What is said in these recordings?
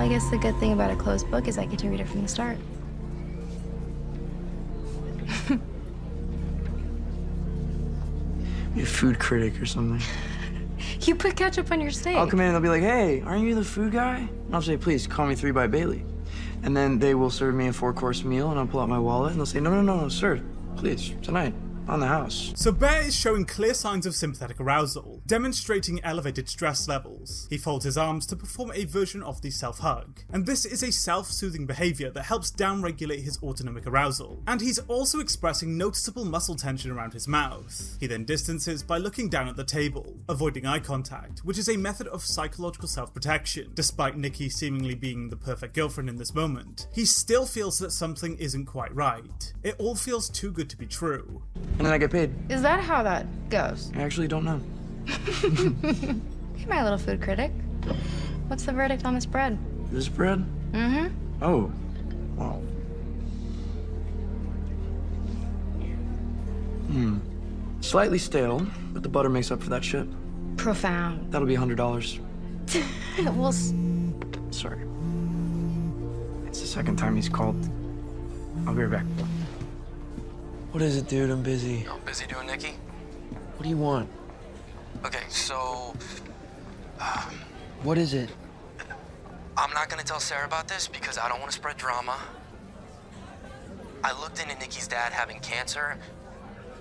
I guess the good thing about a closed book is I get to read it from the start. Be a food critic or something. You put ketchup on your steak. I'll come in and they'll be like, hey, aren't you the food guy? And I'll say, please, call me 3 by Bailey. And then they will serve me a 4-course meal, and I'll pull out my wallet, and they'll say, no, sir, please, tonight, on the house. So Bear is showing clear signs of sympathetic arousal, demonstrating elevated stress levels. He folds his arms to perform a version of the self-hug, and this is a self-soothing behaviour that helps down-regulate his autonomic arousal. And he's also expressing noticeable muscle tension around his mouth. He then distances by looking down at the table, avoiding eye contact, which is a method of psychological self-protection. Despite Nikki seemingly being the perfect girlfriend in this moment, he still feels that something isn't quite right. It all feels too good to be true. And then I get paid. Is that how that goes? I actually don't know. You're my little food critic. What's the verdict on this bread? This bread? Mm-hmm. Oh, wow. Slightly stale, but the butter makes up for that shit. Profound. That'll be $100. Well, Sorry. It's the second time he's called. I'll be right back. What is it, dude? I'm busy. Oh, busy doing Nikki? What do you want? Okay, so... What is it? I'm not gonna tell Sarah about this because I don't want to spread drama. I looked into Nikki's dad having cancer,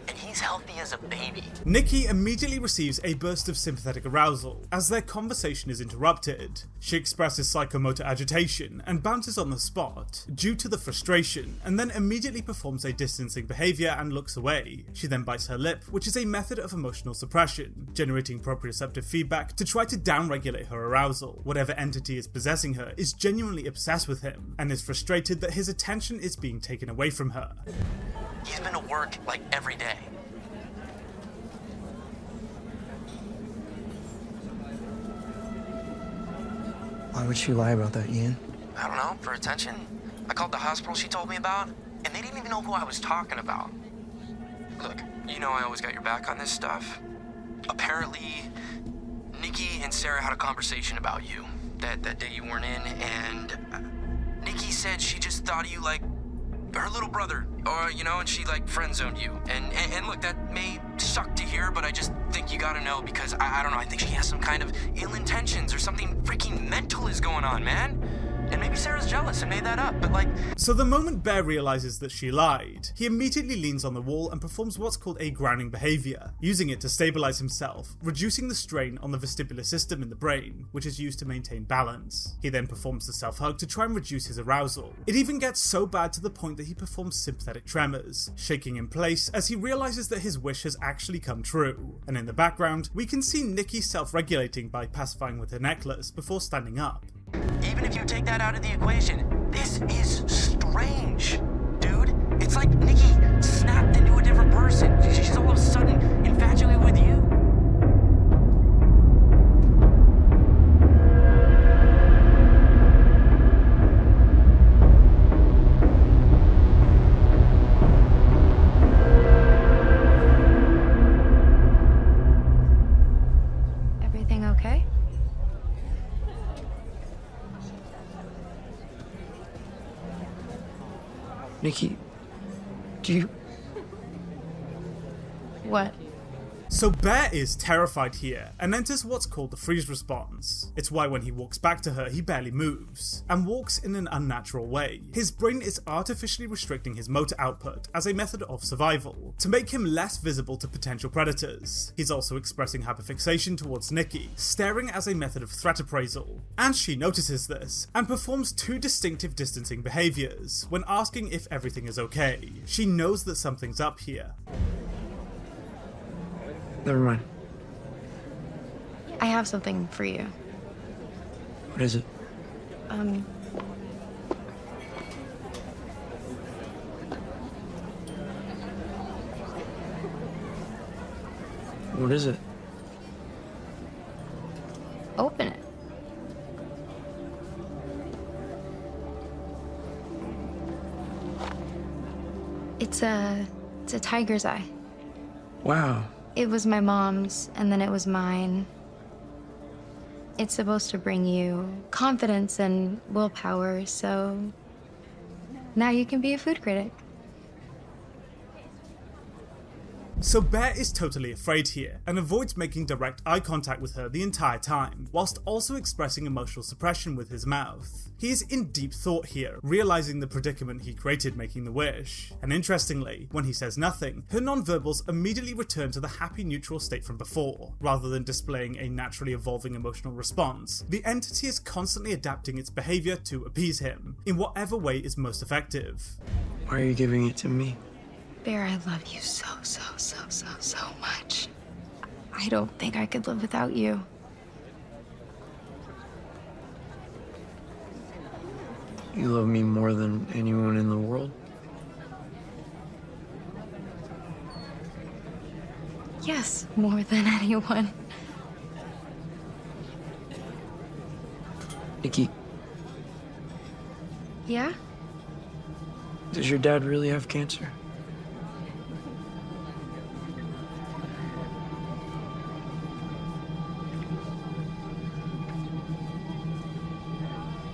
and he's healthy as a baby. Nikki immediately receives a burst of sympathetic arousal as their conversation is interrupted. She expresses psychomotor agitation and bounces on the spot due to the frustration, and then immediately performs a distancing behaviour and looks away. She then bites her lip, which is a method of emotional suppression, generating proprioceptive feedback to try to downregulate her arousal. Whatever entity is possessing her is genuinely obsessed with him, and is frustrated that his attention is being taken away from her. He's been to work, like, every day. Why would she lie about that, Ian? I don't know, for attention. I called the hospital she told me about, and they didn't even know who I was talking about. Look, you know I always got your back on this stuff. Apparently, Nikki and Sarah had a conversation about you that day you weren't in, and Nikki said she just thought of you like her little brother, or, you know, and she, like, friend-zoned you. And look, that may suck to hear, but I just think you gotta know, because I don't know, I think she has some kind of ill intentions, or something freaking mental is going on, man. And maybe Sarah's jealous and made that up, but, like... So the moment Bear realizes that she lied, he immediately leans on the wall and performs what's called a grounding behavior, using it to stabilize himself, reducing the strain on the vestibular system in the brain, which is used to maintain balance. He then performs the self-hug to try and reduce his arousal. It even gets so bad to the point that he performs sympathetic tremors, shaking in place as he realizes that his wish has actually come true. And in the background, we can see Nikki self-regulating by pacifying with her necklace before standing up. Even if you take that out of the equation, this is strange, dude. It's like Nikki snapped into a different person. She's all of a sudden infatuated with you. everything okay? Nikki, do you... What? So Bear is terrified here, and enters what's called the freeze response. It's why when he walks back to her, he barely moves, and walks in an unnatural way. His brain is artificially restricting his motor output as a method of survival, to make him less visible to potential predators. He's also expressing hyperfixation towards Nikki, staring as a method of threat appraisal. And she notices this, and performs two distinctive distancing behaviors, when asking if everything is okay. She knows that something's up here. Never mind. I have something for you. What is it? What is it? Open it. It's a tiger's eye. Wow. It was my mom's, and then it was mine. It's supposed to bring you confidence and willpower, so now you can be a food critic. So Bear is totally afraid here, and avoids making direct eye contact with her the entire time, whilst also expressing emotional suppression with his mouth. He is in deep thought here, realising the predicament he created making the wish. And interestingly, when he says nothing, her non-verbals immediately return to the happy neutral state from before, rather than displaying a naturally evolving emotional response. The entity is constantly adapting its behaviour to appease him, in whatever way is most effective. Why are you giving it to me? Bear, I love you so much. I don't think I could live without you. You love me more than anyone in the world? Yes, more than anyone. Nikki, Yeah? does your dad really have cancer?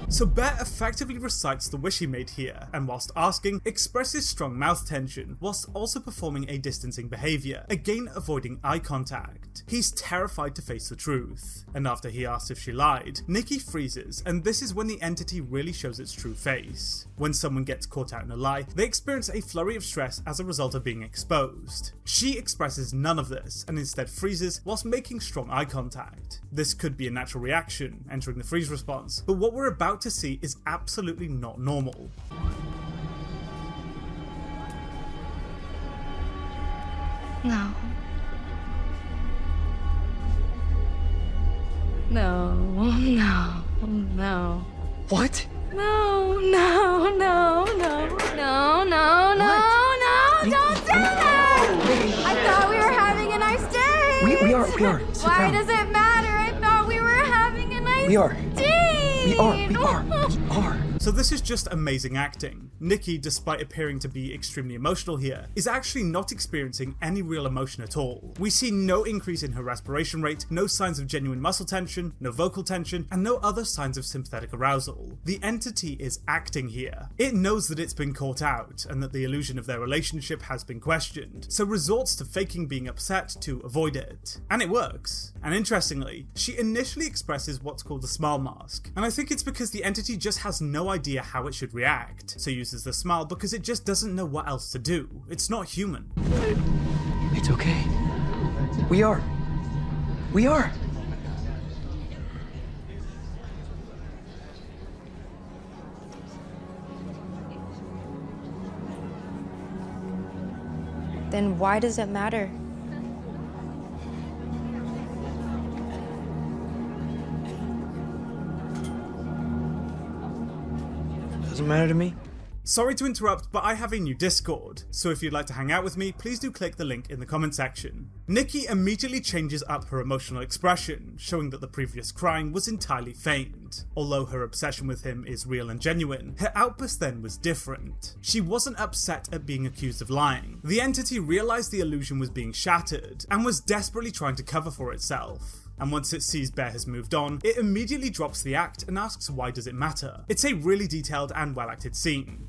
So Bear effectively recites the wish he made here, and whilst asking, expresses strong mouth tension, whilst also performing a distancing behaviour, again avoiding eye contact. He's terrified to face the truth, and after he asks if she lied, Nikki freezes, and this is when the entity really shows its true face. When someone gets caught out in a lie, they experience a flurry of stress as a result of being exposed. She expresses none of this, and instead freezes whilst making strong eye contact. This could be a natural reaction, entering the freeze response, but what we're about to see is absolutely not normal. No. No. What? No, don't do that! I thought we were having a nice day! We are. Sit Why down. does it matter? I thought we were having a nice We are. day! We are. So this is just amazing acting. Nikki, despite appearing to be extremely emotional here, is actually not experiencing any real emotion at all. We see no increase in her respiration rate, no signs of genuine muscle tension, no vocal tension, and no other signs of sympathetic arousal. The entity is acting here. It knows that it's been caught out, and that the illusion of their relationship has been questioned, so resorts to faking being upset to avoid it. And it works. And interestingly, she initially expresses what's called the smile mask, and I think it's because the entity just has no idea how it should react, so uses the smile because it just doesn't know what else to do. It's not human. It's okay. We are. Then why does it matter? Doesn't matter to me. Sorry to interrupt, but I have a new Discord, so if you'd like to hang out with me, please do click the link in the comment section. Nikki immediately changes up her emotional expression, showing that the previous crying was entirely feigned. Although her obsession with him is real and genuine, her outburst then was different. She wasn't upset at being accused of lying. The entity realised the illusion was being shattered, and was desperately trying to cover for itself. And once it sees Bear has moved on, it immediately drops the act and asks why does it matter. It's a really detailed and well acted scene.